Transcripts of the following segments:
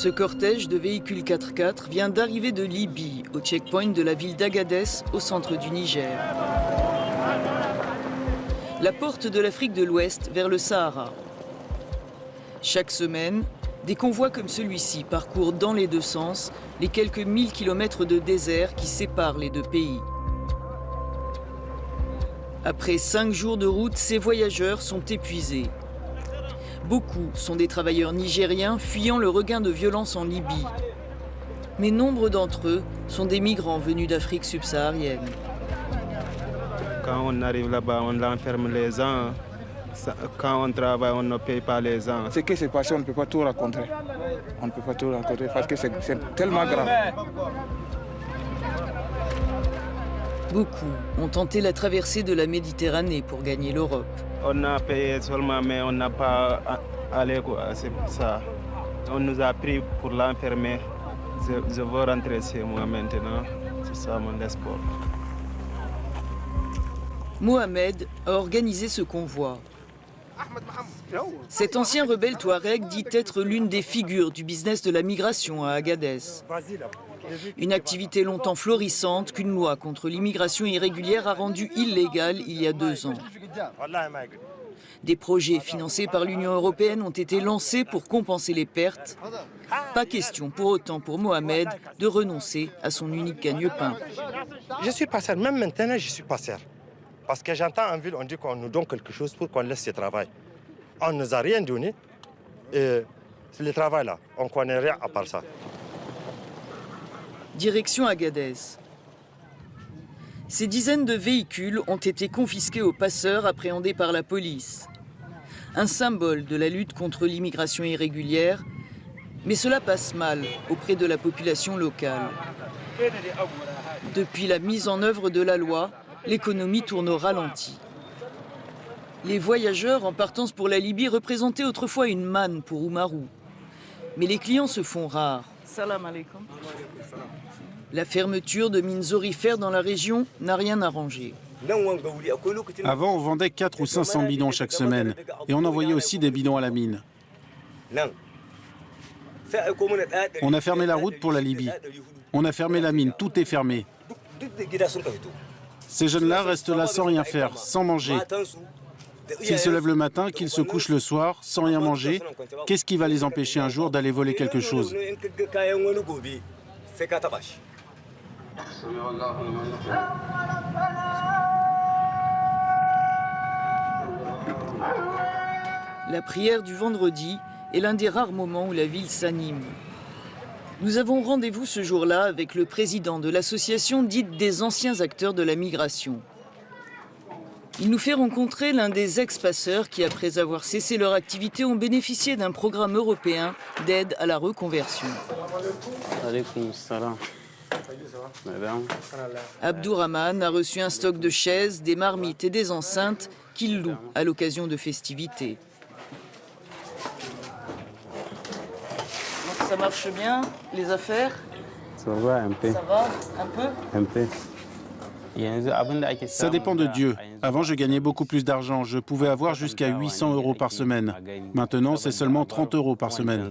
Ce cortège de véhicules 4x4 vient d'arriver de Libye, au checkpoint de la ville d'Agadez, au centre du Niger. La porte de l'Afrique de l'Ouest vers le Sahara. Chaque semaine, des convois comme celui-ci parcourent dans les deux sens les quelques 1000 kilomètres de désert qui séparent les deux pays. Après 5 jours de route, ces voyageurs sont épuisés. Beaucoup sont des travailleurs nigériens fuyant le regain de violence en Libye. Mais nombre d'entre eux sont des migrants venus d'Afrique subsaharienne. Quand on arrive là-bas, on enferme les gens. Quand on travaille, on ne paye pas les gens. Ce qui s'est passé, on ne peut pas tout raconter. On ne peut pas tout raconter parce que c'est tellement grave. Beaucoup ont tenté la traversée de la Méditerranée pour gagner l'Europe. On a payé seulement, mais on n'a pas allé, quoi. C'est ça. On nous a pris pour l'enfermer. Je veux rentrer chez moi maintenant. C'est ça mon espoir. Mohamed a organisé ce convoi. Cet ancien rebelle touareg dit être l'une des figures du business de la migration à Agadez. Une activité longtemps florissante qu'une loi contre l'immigration irrégulière a rendue illégale il y a 2 ans. Des projets financés par l'Union européenne ont été lancés pour compenser les pertes. Pas question pour autant pour Mohamed de renoncer à son unique gagne-pain. Je suis passeur, même maintenant je suis passeur. Parce que j'entends en ville, on dit qu'on nous donne quelque chose pour qu'on laisse ce travail. On ne nous a rien donné. Et c'est le travail là, on ne connaît rien à part ça. Direction Agadez. Ces dizaines de véhicules ont été confisqués aux passeurs appréhendés par la police. Un symbole de la lutte contre l'immigration irrégulière, mais cela passe mal auprès de la population locale. Depuis la mise en œuvre de la loi, l'économie tourne au ralenti. Les voyageurs en partance pour la Libye représentaient autrefois une manne pour Oumarou. Mais les clients se font rares. Salam alaikum. La fermeture de mines aurifères dans la région n'a rien arrangé. Avant, on vendait 400 ou 500 bidons chaque semaine. Et on envoyait aussi des bidons à la mine. On a fermé la route pour la Libye. On a fermé la mine. Tout est fermé. Ces jeunes-là restent là sans rien faire, sans manger. S'ils se lèvent le matin, qu'ils se couchent le soir, sans rien manger, qu'est-ce qui va les empêcher un jour d'aller voler quelque chose ? La prière du vendredi est l'un des rares moments où la ville s'anime. Nous avons rendez-vous ce jour-là avec le président de l'association dite des anciens acteurs de la migration. Il nous fait rencontrer l'un des ex-passeurs qui, après avoir cessé leur activité, ont bénéficié d'un programme européen d'aide à la reconversion. Abdourahmane a reçu un stock de chaises, des marmites et des enceintes qu'il loue à l'occasion de festivités. Donc ça marche bien, les affaires? Ça va un peu. Ça va un peu? Un peu. Ça dépend de Dieu. Avant, je gagnais beaucoup plus d'argent. Je pouvais avoir jusqu'à 800 € par semaine. Maintenant, c'est seulement 30 € par semaine.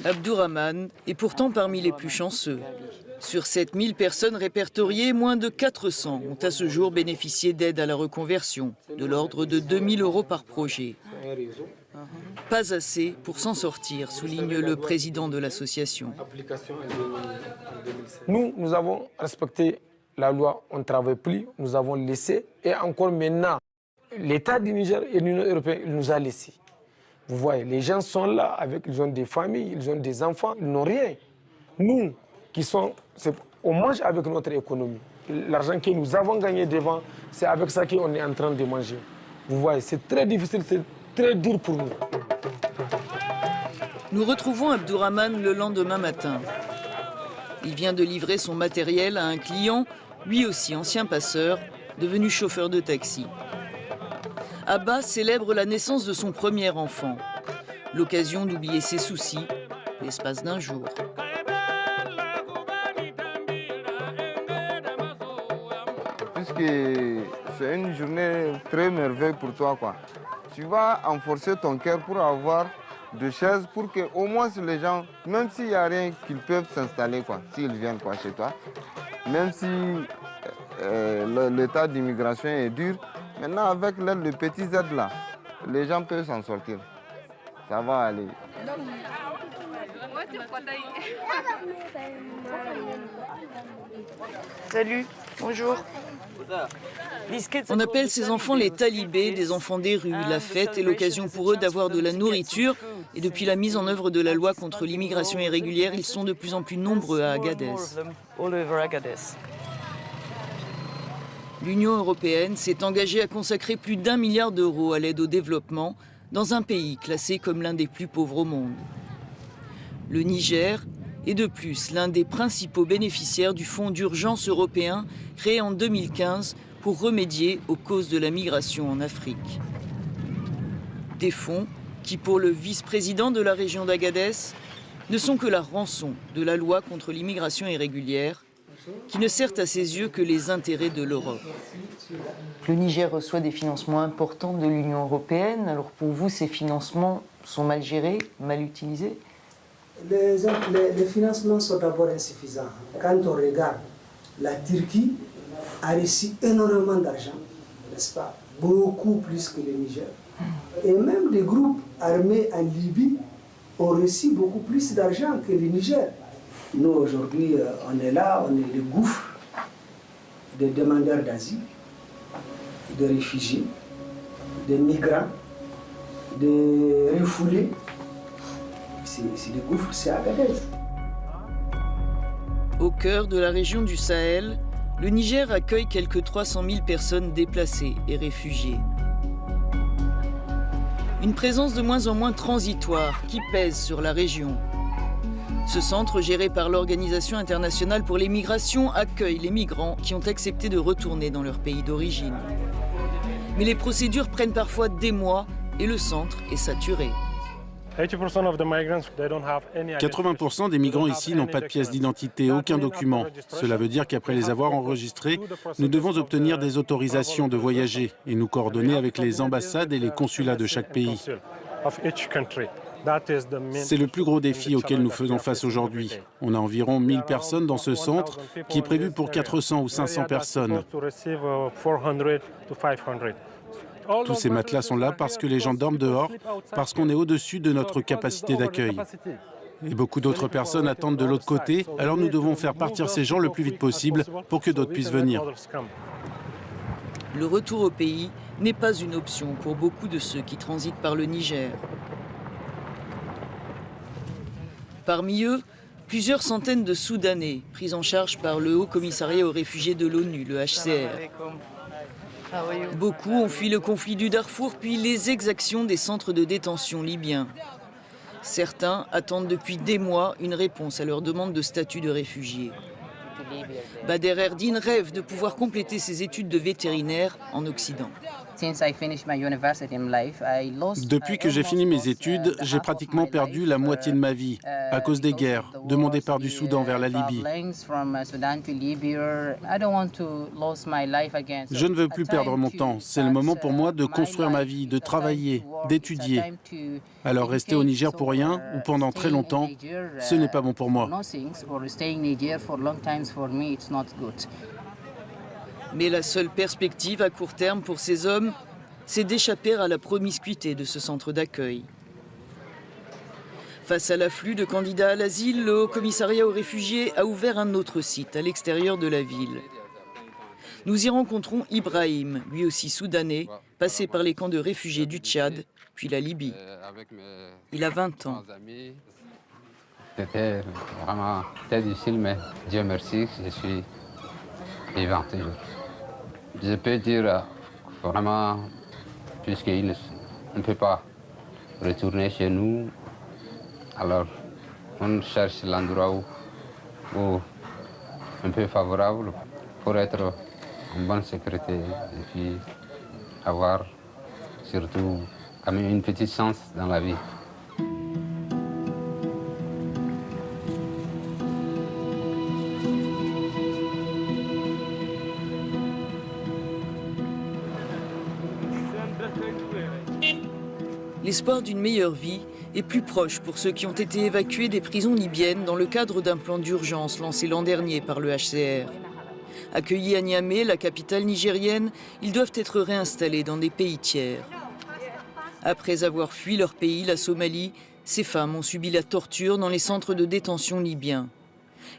Abdourahmane est pourtant parmi les plus chanceux. Sur 7000 personnes répertoriées, moins de 400 ont à ce jour bénéficié d'aide à la reconversion, de l'ordre de 2000 € par projet. Pas assez pour s'en sortir, souligne le président de l'association. Nous avons respecté la loi, on ne travaille plus, nous avons laissé. Et encore maintenant, l'État du Niger et l'Union européenne nous a laissés. Vous voyez, les gens sont là, ils ont des familles, ils ont des enfants, ils n'ont rien. Nous, on mange avec notre économie. L'argent que nous avons gagné devant, c'est avec ça qu'on est en train de manger. Vous voyez, c'est très difficile, c'est très dur pour nous. Nous retrouvons Abdourahmane le lendemain matin. Il vient de livrer son matériel à un client, lui aussi ancien passeur, devenu chauffeur de taxi. Abba célèbre la naissance de son premier enfant. L'occasion d'oublier ses soucis, l'espace d'un jour. Puisque c'est une journée très merveilleuse pour toi, quoi. tu vas enforcer ton cœur pour avoir des chaises pour que au moins les gens, même s'il n'y a rien, qu'ils peuvent s'installer s'ils viennent chez toi. Même si l'état d'immigration est dur, maintenant avec l'aide, les petits aides là, les gens peuvent s'en sortir. Ça va aller. Salut, bonjour. On appelle ces enfants les talibés, des enfants des rues. La fête est l'occasion pour eux d'avoir de la nourriture. Et depuis la mise en œuvre de la loi contre l'immigration irrégulière, ils sont de plus en plus nombreux à Agadez. L'Union européenne s'est engagée à consacrer plus d'1 milliard d'euros à l'aide au développement dans un pays classé comme l'un des plus pauvres au monde. Le Niger est de plus l'un des principaux bénéficiaires du Fonds d'urgence européen créé en 2015 pour remédier aux causes de la migration en Afrique. Des fonds qui, pour le vice-président de la région d'Agadez, ne sont que la rançon de la loi contre l'immigration irrégulière, qui ne sert à ses yeux que les intérêts de l'Europe. Le Niger reçoit des financements importants de l'Union européenne. Alors pour vous, ces financements sont mal gérés, mal utilisés? Les financements sont d'abord insuffisants. Quand on regarde, la Turquie a reçu énormément d'argent, n'est-ce pas? Beaucoup plus que le Niger. Et même des groupes armés en Libye ont reçu beaucoup plus d'argent que le Niger. Nous, aujourd'hui, on est là, on est le gouffre des demandeurs d'asile, des réfugiés, des migrants, des refoulés. C'est des gouffres, c'est Agadez. Au cœur de la région du Sahel, le Niger accueille quelques 300 000 personnes déplacées et réfugiées. Une présence de moins en moins transitoire qui pèse sur la région. Ce centre, géré par l'Organisation internationale pour les migrations, accueille les migrants qui ont accepté de retourner dans leur pays d'origine. Mais les procédures prennent parfois des mois et le centre est saturé. 80% des migrants ici n'ont pas de pièce d'identité, aucun document. Cela veut dire qu'après les avoir enregistrés, nous devons obtenir des autorisations de voyager et nous coordonner avec les ambassades et les consulats de chaque pays. C'est le plus gros défi auquel nous faisons face aujourd'hui. On a environ 1000 personnes dans ce centre qui est prévu pour 400 ou 500 personnes. Tous ces matelas sont là parce que les gens dorment dehors, parce qu'on est au-dessus de notre capacité d'accueil. Et beaucoup d'autres personnes attendent de l'autre côté, alors nous devons faire partir ces gens le plus vite possible pour que d'autres puissent venir. Le retour au pays n'est pas une option pour beaucoup de ceux qui transitent par le Niger. Parmi eux, plusieurs centaines de Soudanais pris en charge par le Haut Commissariat aux réfugiés de l'ONU, le HCR. Beaucoup ont fui le conflit du Darfour puis les exactions des centres de détention libyens. Certains attendent depuis des mois une réponse à leur demande de statut de réfugié. Bader Erdine rêve de pouvoir compléter ses études de vétérinaire en Occident. Depuis que j'ai fini mes études, j'ai pratiquement perdu la moitié de ma vie à cause des guerres, de mon départ du Soudan vers la Libye. Je ne veux plus perdre mon temps. C'est le moment pour moi de construire ma vie, de travailler, d'étudier. Alors rester au Niger pour rien ou pendant très longtemps, ce n'est pas bon pour moi. Mais la seule perspective à court terme pour ces hommes, c'est d'échapper à la promiscuité de ce centre d'accueil. Face à l'afflux de candidats à l'asile, le Haut Commissariat aux réfugiés a ouvert un autre site à l'extérieur de la ville. Nous y rencontrons Ibrahim, lui aussi soudanais, passé par les camps de réfugiés du Tchad, puis la Libye. Il a 20 ans. C'était vraiment très difficile, mais Dieu merci, je suis vivant toujours. Je peux dire vraiment, puisqu'on ne peut pas retourner chez nous, alors on cherche l'endroit où un peu favorable pour être en bonne sécurité et puis avoir surtout quand même une petite chance dans la vie. L'espoir d'une meilleure vie est plus proche pour ceux qui ont été évacués des prisons libyennes dans le cadre d'un plan d'urgence lancé l'an dernier par le HCR. Accueillis à Niamey, la capitale nigérienne, ils doivent être réinstallés dans des pays tiers. Après avoir fui leur pays, la Somalie, ces femmes ont subi la torture dans les centres de détention libyens.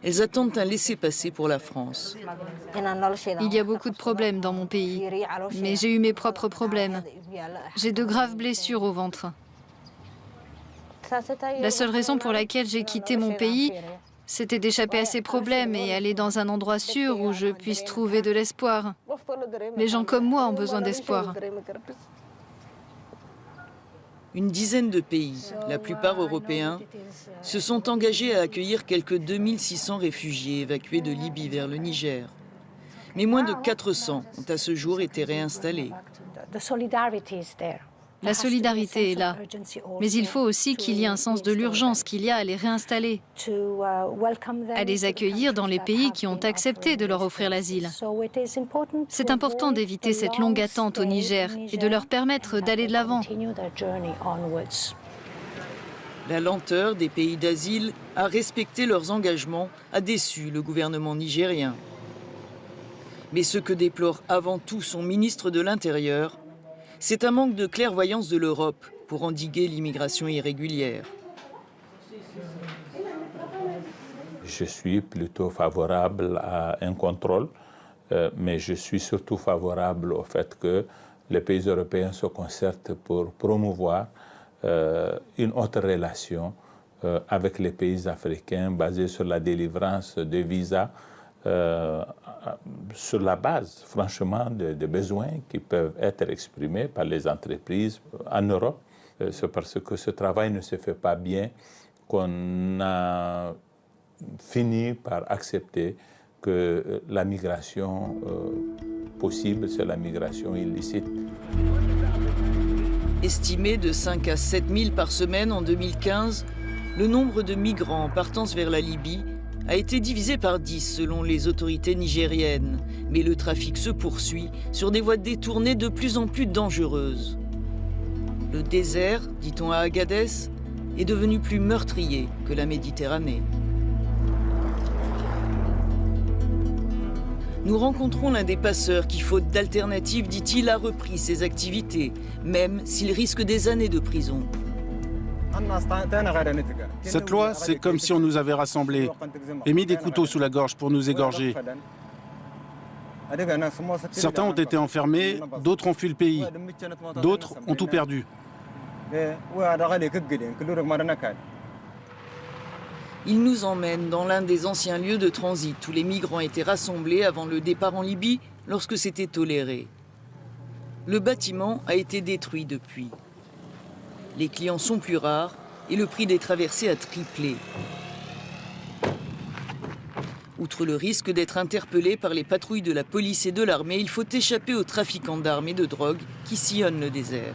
Elles attendent un laissez-passer pour la France. Il y a beaucoup de problèmes dans mon pays, mais j'ai eu mes propres problèmes. J'ai de graves blessures au ventre. La seule raison pour laquelle j'ai quitté mon pays, c'était d'échapper à ces problèmes et aller dans un endroit sûr où je puisse trouver de l'espoir. Les gens comme moi ont besoin d'espoir. Une dizaine de pays, la plupart européens, se sont engagés à accueillir quelques 2600 réfugiés évacués de Libye vers le Niger. Mais moins de 400 ont à ce jour été réinstallés. La solidarité est là, mais il faut aussi qu'il y ait un sens de l'urgence qu'il y a à les réinstaller, à les accueillir dans les pays qui ont accepté de leur offrir l'asile. C'est important d'éviter cette longue attente au Niger et de leur permettre d'aller de l'avant. La lenteur des pays d'asile à respecter leurs engagements a déçu le gouvernement nigérien. Mais ce que déplore avant tout son ministre de l'Intérieur, c'est un manque de clairvoyance de l'Europe pour endiguer l'immigration irrégulière. Je suis plutôt favorable à un contrôle, mais je suis surtout favorable au fait que les pays européens se concertent pour promouvoir une autre relation avec les pays africains basée sur la délivrance de visas sur la base, franchement, des besoins qui peuvent être exprimés par les entreprises en Europe. C'est parce que ce travail ne se fait pas bien qu'on a fini par accepter que la migration possible, c'est la migration illicite. Estimé de 5 à 7 000 par semaine en 2015, le nombre de migrants en partance vers la Libye a été divisé par 10 selon les autorités nigériennes. Mais le trafic se poursuit sur des voies détournées de plus en plus dangereuses. Le désert, dit-on à Agadez, est devenu plus meurtrier que la Méditerranée. Nous rencontrons l'un des passeurs qui, faute d'alternative, dit-il, a repris ses activités, même s'il risque des années de prison. Cette loi, c'est comme si on nous avait rassemblés et mis des couteaux sous la gorge pour nous égorger. Certains ont été enfermés, d'autres ont fui le pays, d'autres ont tout perdu. Il nous emmène dans l'un des anciens lieux de transit où les migrants étaient rassemblés avant le départ en Libye lorsque c'était toléré. Le bâtiment a été détruit depuis. Les clients sont plus rares et le prix des traversées a triplé. Outre le risque d'être interpellé par les patrouilles de la police et de l'armée, il faut échapper aux trafiquants d'armes et de drogue qui sillonnent le désert.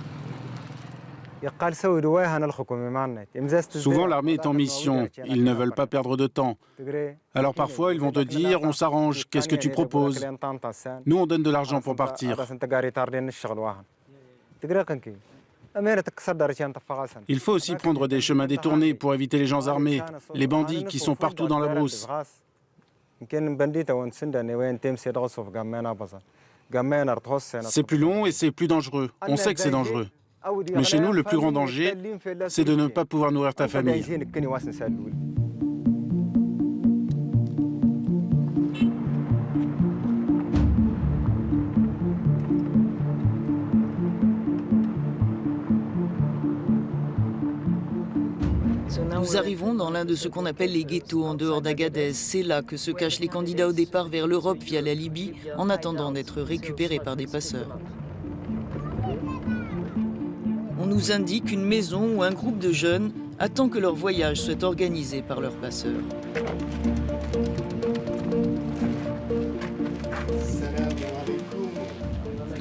Souvent, l'armée est en mission. Ils ne veulent pas perdre de temps. Alors parfois, ils vont te dire, on s'arrange, qu'est-ce que tu proposes? Nous, on donne de l'argent pour partir. Il faut aussi prendre des chemins détournés pour éviter les gens armés, les bandits qui sont partout dans la brousse. C'est plus long et c'est plus dangereux. On sait que c'est dangereux. Mais chez nous, le plus grand danger, c'est de ne pas pouvoir nourrir ta famille. Nous arrivons dans l'un de ce qu'on appelle les ghettos en dehors d'Agadez. C'est là que se cachent les candidats au départ vers l'Europe via la Libye en attendant d'être récupérés par des passeurs. On nous indique une maison où un groupe de jeunes attend que leur voyage soit organisé par leurs passeurs.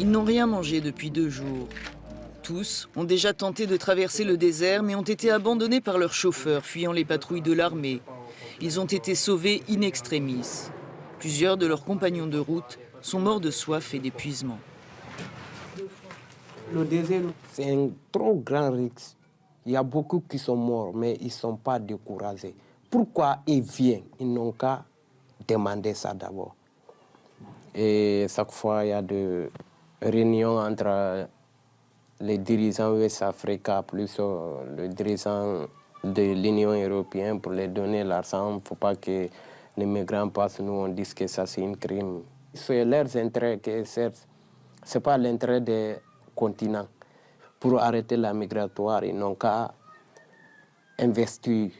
Ils n'ont rien mangé depuis 2 jours. Tous ont déjà tenté de traverser le désert mais ont été abandonnés par leurs chauffeurs fuyant les patrouilles de l'armée. Ils ont été sauvés in extremis. Plusieurs de leurs compagnons de route sont morts de soif et d'épuisement. C'est un trop grand risque. Il y a beaucoup qui sont morts, mais ils ne sont pas découragés. Pourquoi ils viennent? Ils n'ont qu'à demander ça d'abord. Et chaque fois, il y a des réunions entre les dirigeants ouest-africains plus les dirigeants de l'Union européenne pour les donner l'argent. Il ne faut pas que les migrants passent, nous on dit que ça c'est un crime. C'est leurs intérêts que ce n'est pas l'intérêt des continents. Pour arrêter la migratoire, ils n'ont qu'à investir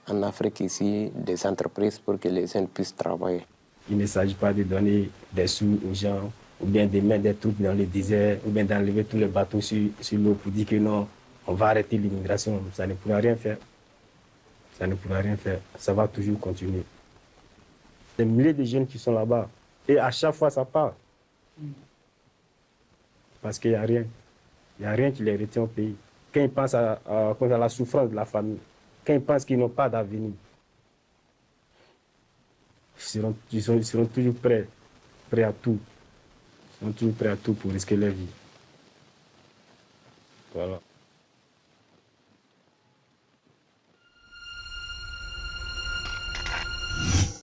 en Afrique ici des entreprises pour que les gens puissent travailler. Il ne s'agit pas de donner des sous aux gens ou bien de mettre des troupes dans le désert ou bien d'enlever tous les bateaux sur l'eau pour dire que non, on va arrêter l'immigration. Ça ne pourra rien faire. Ça ne pourra rien faire. Ça va toujours continuer. Des milliers de jeunes qui sont là-bas. Et à chaque fois, ça part. Parce qu'il n'y a rien. Il n'y a rien qui les retient au pays. Quand ils pensent à la souffrance de la famille, quand ils pensent qu'ils n'ont pas d'avenir, ils seront toujours prêts à tout. Ils sont toujours prêts à tout pour risquer leur vie. Voilà.